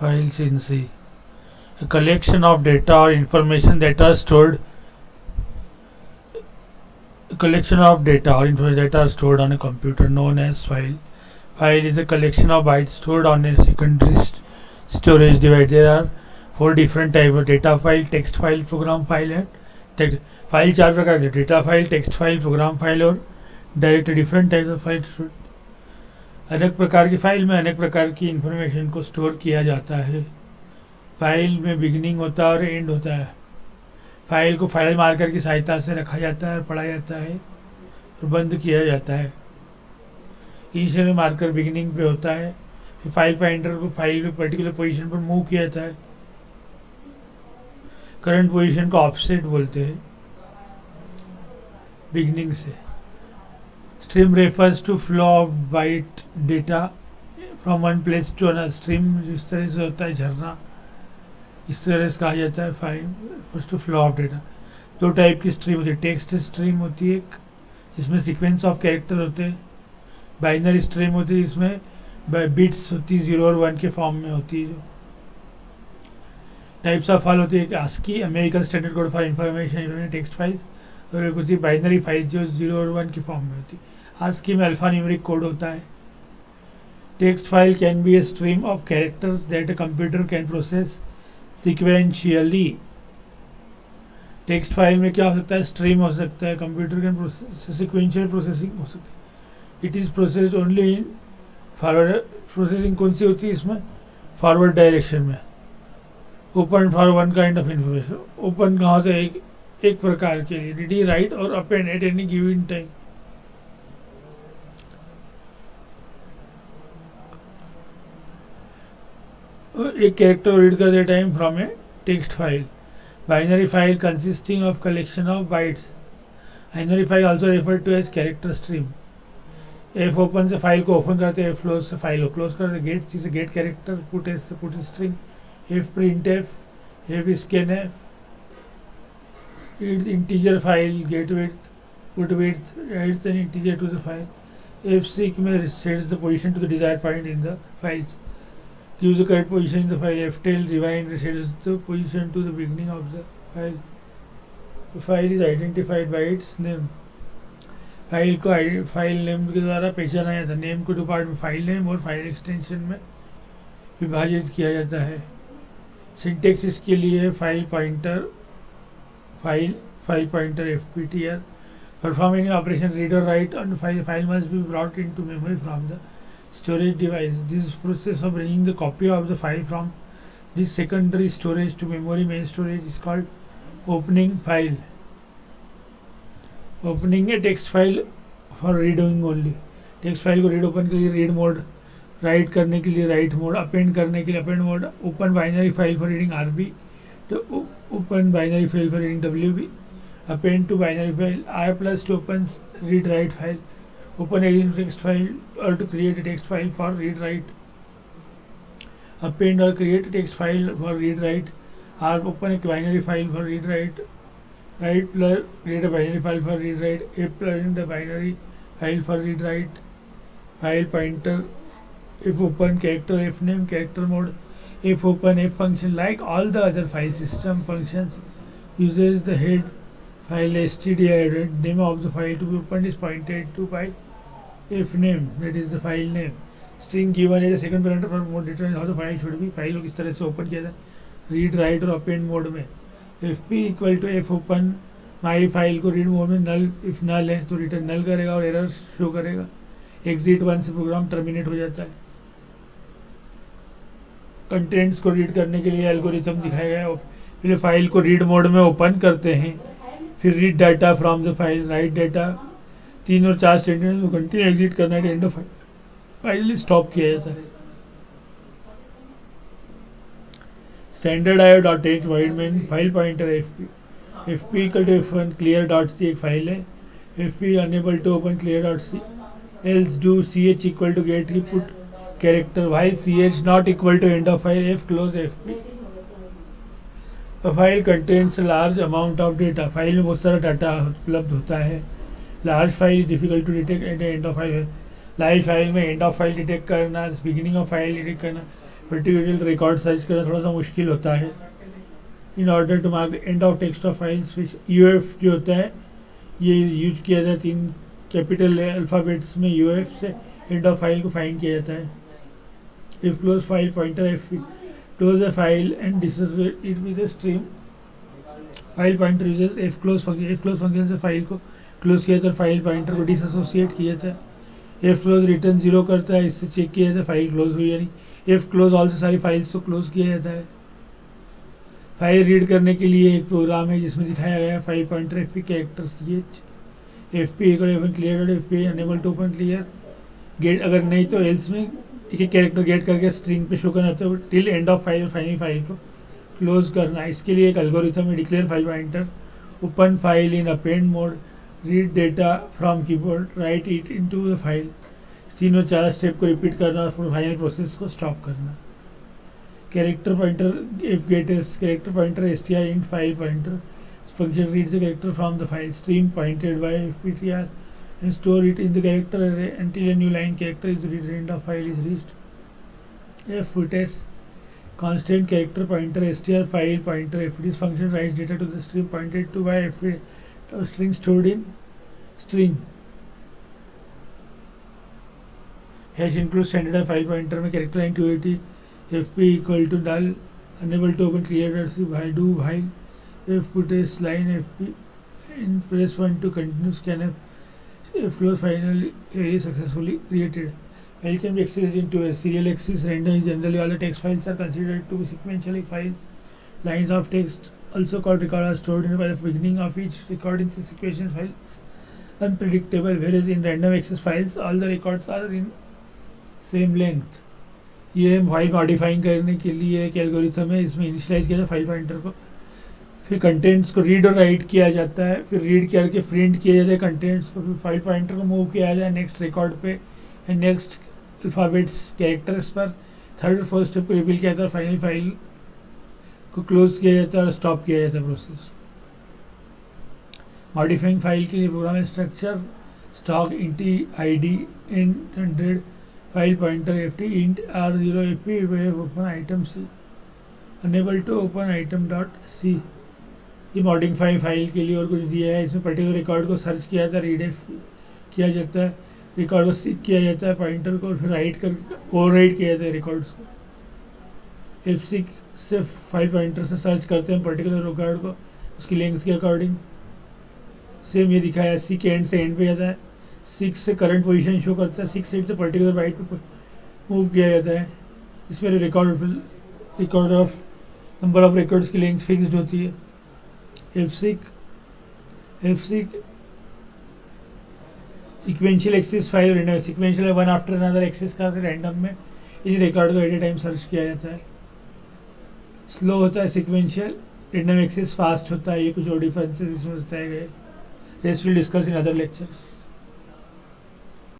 files in C. A collection of data or information that are stored. A collection of data or information that are stored on a computer known as file. File is a collection of bytes stored on a secondary storage device. There are 4 different types of data file, text file, program file and text file. 4 प्रकार के data file, text file, program file और direct different types of file. अनेक प्रकार की file में अनेक प्रकार की इंफॉर्मेशन को स्टोर किया जाता है. फाइल में बिगिनिंग होता है और एंड होता है. फाइल को फाइल मार्कर की सहायता से रखा जाता है और पढ़ा जाता है और बंद किया जाता है. इनिशियल मार्कर बिगिनिंग पे होता है. फिर फाइल फाइंडर को फाइल में पर्टिकुलर पोजीशन पर मूव किया जाता है. करंट पोजीशन को ऑफसेट बोलते हैं बिगिनिंग से. Stream refers to flow of byte data from one place to another. Stream जिस तरह से होता है झरना, इस तरह से कहा जाता है file first to flow of data. 2 type की स्ट्रीम होती है. टेक्स्ट स्ट्रीम होती है एक जिसमें सीक्वेंस ऑफ कैरेक्टर होते हैं. बाइनरी स्ट्रीम होती है जिसमें बिट्स होती है 0 और 1 के फॉर्म में होती है. जो टाइप्स ऑफ फाइल होती है कि ASCII American standard code for information text files, और एक होती है बाइनरी फाइल जो 0 और 1 के फॉर्म में होती है. ASCII में अल्फा न्यूमेरिक कोड होता है. Text file can be a stream of characters that a computer can process sequentially. Text file में क्या हो सकता है? स्ट्रीम हो सकता है. Computer can process sequential processing हो सकती है. It is processed only in forward. Processing कौन सी होती है इसमें? फॉरवर्ड डायरेक्शन में. Open for one kind of information. Open कहाँ होता है? एक प्रकार के लिए रीडी राइट और append eight any given time. एक कैरेक्टर रीड करते time from a text file. Binary file consisting of collection of bytes. Binary file also refer to as character stream. F open से file को open करते हैं, F close से file को close करते हैं. गेट से गेट कैरेक्टर, पुट एस से put string, F print F scan F, integer file, get width, put width, writes an integer to the file. F seek में sets the position to the desired point in the files. Gives the correct position in the file. Ftail rewind sets the position to the beginning of the file. The file is identified by its name. File को file name के द्वारा पहचाना जाता है. Name को 2 part में file name और file extension में विभाजित किया जाता है. सिंटेक्स इसके लिए file pointer fptr. Performing operation read or write on file must be brought into memory from the storage device. This process of bringing the copy of the file from this secondary storage to memory main storage is called opening file. Opening a text file for reading only. Text file को read open के लिए read mode, right करने के लिए right mode, append करने के लिए append mode. Open binary file for reading RB, तो open binary file for reading WB. Append to binary file R+ to open read write file. Open a text file or to create a text file for read write. Append or create a text file for read write. Or open a binary file for read write. Write plus create a binary file for read write. Append the binary file for read write. File pointer. If open character F name character mode. If open F function like all the other file system functions uses the head file stdio. Name of the file to be opened is pointed to by F name, that is the file name. String given as a second parameter for more determine how the file should be. File को किस तरह से open किया जाए read write और append mode में. fp equal to F open my file को read mode में नल, इफ नल है तो रिटर्न नल करेगा और एरर शो करेगा. एग्जिट 1 से प्रोग्राम टर्मिनेट हो जाता है. कंटेंट्स को रीड करने के लिए एल्गोरिथम दिखाया गया है. पहले फाइल को रीड मोड में ओपन करते हैं, फिर read data from the file, right data. 3 और 4 स्टेटमेंट को कंटिन्यू एग्जिट करना है. एंड ऑफ फाइल स्टॉप किया जाता है. Standard IO.h void main file pointer fp equal to f1 clear.c एक फाइल है. fp unable to open clear.c. else do ch equal to get की put character while ch not equal to end of file f close fp. A file contains a large amount of data. File में बहुत सारा data उपलब्ध होता है. Large file is difficult to detect at the end of file. Large file में end of file detect करना, beginning of file detect करना, particular record search करना थोड़ा सा मुश्किल होता है. In order to mark the end of text of files which EOF जो होता है ये यूज किया जाता है 3 कैपिटल अल्फ़ाबेट्स में. यूएफ से एंड ऑफ फाइल को फाइंड किया जाता है. If close file pointer if close a file and dissociate it with a stream file pointer uses if close function से फाइल को क्लोज किया जाता है, फाइल पॉइंटर को डिसोसिएट किया जाता है. इफ क्लोज रिटर्न 0 करता है, इससे चेक किया जाता है फाइल क्लोज हुई या नहीं. इफ क्लोज ऑल से सारी फाइल्स को क्लोज किया जाता है. फाइल रीड करने के लिए एक प्रोग्राम है जिसमें दिखाया गया है file pointer F P character C H F P clear F P unable to open clear get. अगर नहीं तो एल्स में एक एक कैरेक्टर गेट करके स्ट्रिंग पे शो करना होता है till end of file final file को क्लोज करना. इसके लिए एक एल्गोरिथम है declare file pointer open file in append mode read data from keyboard write it into the file. तीनों 4 स्टेप को रिपीट करना और फाइनल प्रोसेस को स्टॉप करना. Character pointer if get s character pointer str int file pointer function reads the character from the file stream pointed by ptr and store it in the character array until a new line character is read end of file is reached. foots constant character pointer str file pointer if this function writes data to the string pointed to by string stored in string. hash includes standard file pointer में character line 280 fp equal to null unable to open clear while do while if put a line fp in press 1 to continue scanf if close finally array successfully created. File can be accessed into a serial access random. Generally all the text files are considered to be sequentially files. Lines of text also called record are stored in by the beginning of each record in sequential files unpredictable, whereas in random access files all the records are in same length. ये file modifying करने के लिए एक algorithm है. इसमें initialise किया जाता है फाइल पॉइंटर को, फिर कंटेंट्स को रीड और राइट किया जाता है, फिर रीड करके प्रिंट किया जाता है कंटेंट्स को, फिर फाइल पॉइंटर को मूव किया जाता है नेक्स्ट रिकॉर्ड पे एंड नेक्स्ट अल्फ़ाबेट्स कैरेक्टर्स पर. थर्ड और फोर्थ स्टेप को रिपीट किया जाता है, फाइनल फाइल को क्लोज किया जाता है और स्टॉप किया जाता है प्रोसेस. मॉडिफाइंग फाइल के लिए program structure stock int I D इन 100 file pointer F T int r0 F P open item C unable to open item dot C. ये मॉडिफाई फाइल के लिए और कुछ दिया है. इसमें पर्टिकुलर रिकॉर्ड को सर्च किया जाता है, रीड एफ किया जाता है, रिकॉर्ड को सीक किया जाता है पॉइंटर को, फिर राइट कर ओवर राइट किया जाता है रिकॉर्ड्स को. एफ सीक से फाइल पॉइंटर से सर्च करते हैं पर्टिकुलर रिकॉर्ड को उसकी लेंथ के अकॉर्डिंग. सेम ये दिखाया सी के एंड से एंड पे जाता है. 6 से करंट पोजीशन शो करता है, 6 8 से पर्टिकुलर बाइट पे मूव किया जाता है. इसमें record of number of records की लेंथ फिक्स्ड होती है. F seek sequential access file random sequential one after another access का रैंडम में इन रिकॉर्ड को एट ए टाइम सर्च किया जाता है. स्लो होता है सिक्वेंशियल, रैंडम एक्सेस फास्ट होता है. ये कुछ और डिफरेंसेस इसमें बताए गए. Rest will discuss in other lectures.